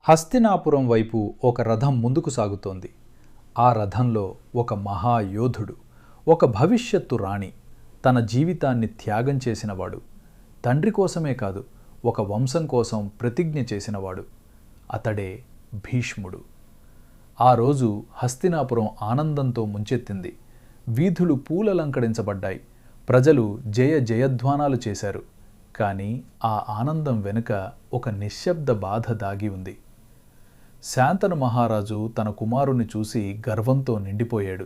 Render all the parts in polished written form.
హస్తినాపురం వైపు ఒక రథం ముందుకు సాగుతోంది. ఆ రథంలో ఒక మహాయోధుడు, ఒక భవిష్యత్తు రాణి, తన జీవితాన్ని త్యాగం చేసినవాడు. తండ్రి కోసమే కాదు, ఒక వంశం కోసం ప్రతిజ్ఞ చేసినవాడు. అతడే భీష్ముడు. ఆ రోజు హస్తినాపురం ఆనందంతో ముంచెత్తింది. వీధులు పూలలంకడించబడ్డాయి. ప్రజలు జయ జయధ్వానాలు చేశారు. కానీ ఆ ఆనందం వెనుక ఒక నిశ్శబ్ద బాధ దాగి ఉంది. శాంతను మహారాజు తన కుమారుని చూసి గర్వంతో నిండిపోయాడు.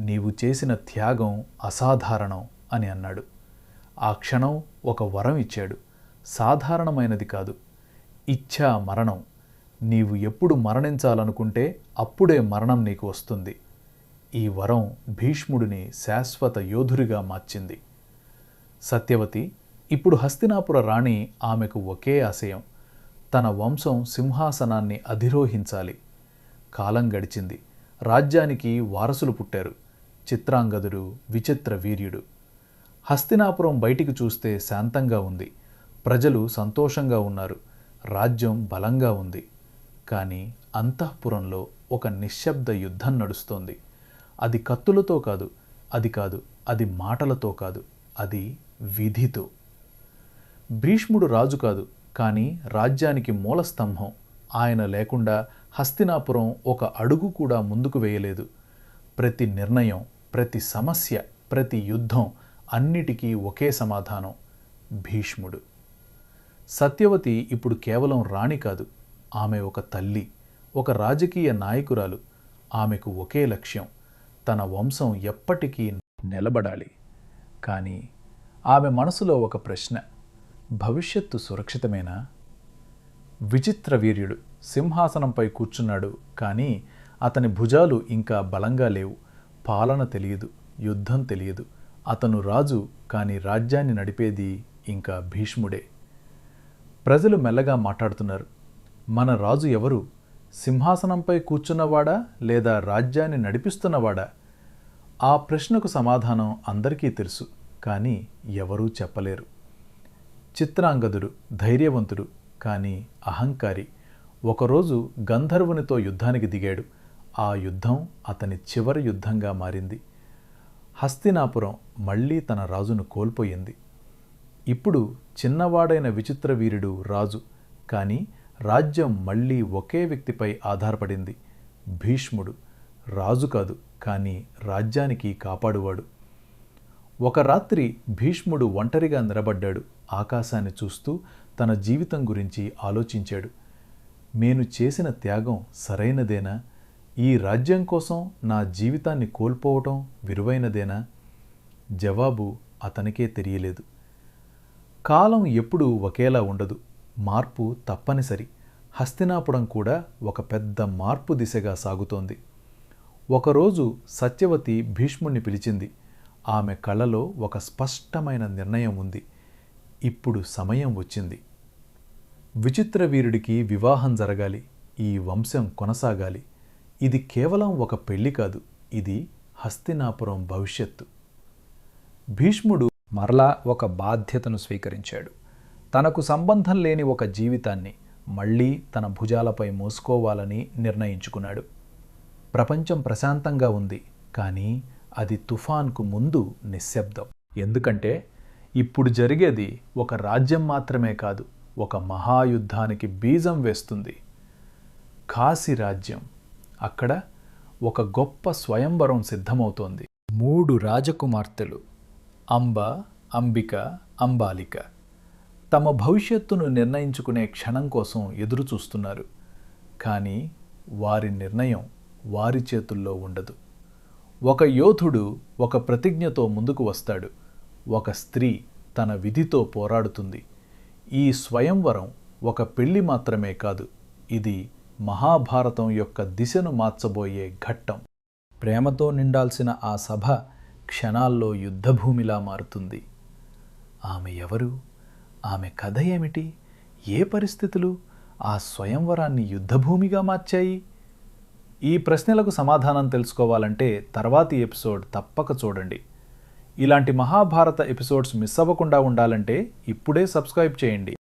నీవు చేసిన త్యాగం అసాధారణం అని అన్నాడు. ఆ క్షణం ఒక వరం ఇచ్చాడు. సాధారణమైనది కాదు, ఇచ్ఛా మరణం. నీవు ఎప్పుడు మరణించాలనుకుంటే అప్పుడే మరణం నీకు వస్తుంది. ఈ వరం భీష్ముడిని శాశ్వత యోధుడిగా మార్చింది. సత్యవతి ఇప్పుడు హస్తినాపుర రాణి. ఆమెకు ఒకే ఆశయం, తన వంశం సింహాసనాన్ని అధిరోహించాలి. కాలం గడిచింది. రాజ్యానికి వారసులు పుట్టారు. చిత్రాంగదుడు, విచిత్ర వీర్యుడు. హస్తినాపురం బయటికి చూస్తే శాంతంగా ఉంది. ప్రజలు సంతోషంగా ఉన్నారు. రాజ్యం బలంగా ఉంది. కానీ అంతఃపురంలో ఒక నిశ్శబ్ద యుద్ధం నడుస్తోంది. అది కత్తులతో కాదు, అది మాటలతో కాదు, అది విధితో. భీష్ముడు రాజు కాదు, కానీ రాజ్యానికి మూలస్తంభం. ఆయన లేకుండా హస్తినాపురం ఒక అడుగు కూడా ముందుకు వేయలేదు. ప్రతి నిర్ణయం, ప్రతి సమస్య, ప్రతి యుద్ధం అన్నిటికీ ఒకే సమాధానం, భీష్ముడు. సత్యవతి ఇప్పుడు కేవలం రాణి కాదు, ఆమె ఒక తల్లి, ఒక రాజకీయ నాయకురాలు. ఆమెకు ఒకే లక్ష్యం, తన వంశం ఎప్పటికీ నిలబడాలి. కానీ ఆమె మనసులో ఒక ప్రశ్న, భవిష్యత్తు సురక్షితమేనా? విచిత్ర వీర్యుడు సింహాసనంపై కూర్చున్నాడు. కానీ అతని భుజాలు ఇంకా బలంగా లేవు. పాలన తెలియదు, యుద్ధం తెలియదు. అతను రాజు, కానీ రాజ్యాన్ని నడిపేది ఇంకా భీష్ముడే. ప్రజలు మెల్లగా మాట్లాడుతున్నారు. మన రాజు ఎవరు? సింహాసనంపై కూర్చున్నవాడా లేదా రాజ్యాన్ని నడిపిస్తున్నవాడా? ఆ ప్రశ్నకు సమాధానం అందరికీ తెలుసు, కానీ ఎవరూ చెప్పలేరు. చిత్రాంగదుడు ధైర్యవంతుడు, కానీ అహంకారి. ఒకరోజు గంధర్వునితో యుద్ధానికి దిగాడు. ఆ యుద్ధం అతని చివరి యుద్ధంగా మారింది. హస్తినాపురం మళ్ళీ తన రాజును కోల్పోయింది. ఇప్పుడు చిన్నవాడైన విచిత్ర వీరుడు రాజు, కానీ రాజ్యం మళ్ళీ ఒకే వ్యక్తిపై ఆధారపడింది, భీష్ముడు. రాజు కాదు, కానీ రాజ్యానికి కాపాడువాడు. ఒక రాత్రి భీష్ముడు ఒంటరిగా నిలబడ్డాడు. ఆకాశాన్ని చూస్తూ తన జీవితం గురించి ఆలోచించాడు. నేను చేసిన త్యాగం సరైనదేనా? ఈ రాజ్యం కోసం నా జీవితాన్ని కోల్పోవటం విలువైనదేనా? జవాబు అతనికే తెలియలేదు. కాలం ఎప్పుడూ ఒకేలా ఉండదు. మార్పు తప్పనిసరి. హస్తినాపురం కూడా ఒక పెద్ద మార్పు దిశగా సాగుతోంది. ఒకరోజు సత్యవతి భీష్ముణ్ణి పిలిచింది. ఆమె కళ్ళలో ఒక స్పష్టమైన నిర్ణయం ఉంది. ఇప్పుడు సమయం వచ్చింది. విచిత్ర వీరుడికి వివాహం జరగాలి. ఈ వంశం కొనసాగాలి. ఇది కేవలం ఒక పెళ్లి కాదు, ఇది హస్తినాపురం భవిష్యత్తు. భీష్ముడు మరలా ఒక బాధ్యతను స్వీకరించాడు. తనకు సంబంధం లేని ఒక జీవితాన్ని మళ్ళీ తన భుజాలపై మోసుకోవాలని నిర్ణయించుకున్నాడు. ప్రపంచం ప్రశాంతంగా ఉంది, కానీ అది తుఫాన్కు ముందు నిశ్శబ్దం. ఎందుకంటే ఇప్పుడు జరిగేది ఒక రాజ్యం మాత్రమే కాదు, ఒక మహాయుద్ధానికి బీజం వేస్తుంది. కాశీ రాజ్యం. అక్కడ ఒక గొప్ప స్వయంవరం సిద్ధమవుతోంది. 3 రాజకుమార్తెలు, అంబ, అంబిక, అంబాలిక, తమ భవిష్యత్తును నిర్ణయించుకునే క్షణం కోసం ఎదురుచూస్తున్నారు. కానీ వారి నిర్ణయం వారి చేతుల్లో ఉండదు. ఒక యోధుడు ఒక ప్రతిజ్ఞతో ముందుకు వస్తాడు. ఒక స్త్రీ తన విధితో పోరాడుతుంది. ఈ స్వయంవరం ఒక పెళ్లి మాత్రమే కాదు, ఇది మహాభారతం యొక్క దిశను మార్చబోయే ఘట్టం. ప్రేమతో నిండాల్సిన ఆ సభ క్షణాల్లో యుద్ధభూమిలా మారుతుంది. ఆమె ఎవరు? ఆమె కథ ఏమిటి? ఏ పరిస్థితులు ఆ స్వయంవరాన్ని యుద్ధభూమిగా మార్చాయి? ఈ ప్రశ్నలకు సమాధానం తెలుసుకోవాలంటే తర్వాతి ఎపిసోడ్ తప్పక చూడండి. ఇలాంటి మహాభారత ఎపిసోడ్స్ మిస్ అవ్వకుండా ఉండాలంటే ఇప్పుడే సబ్స్క్రైబ్ చేయండి.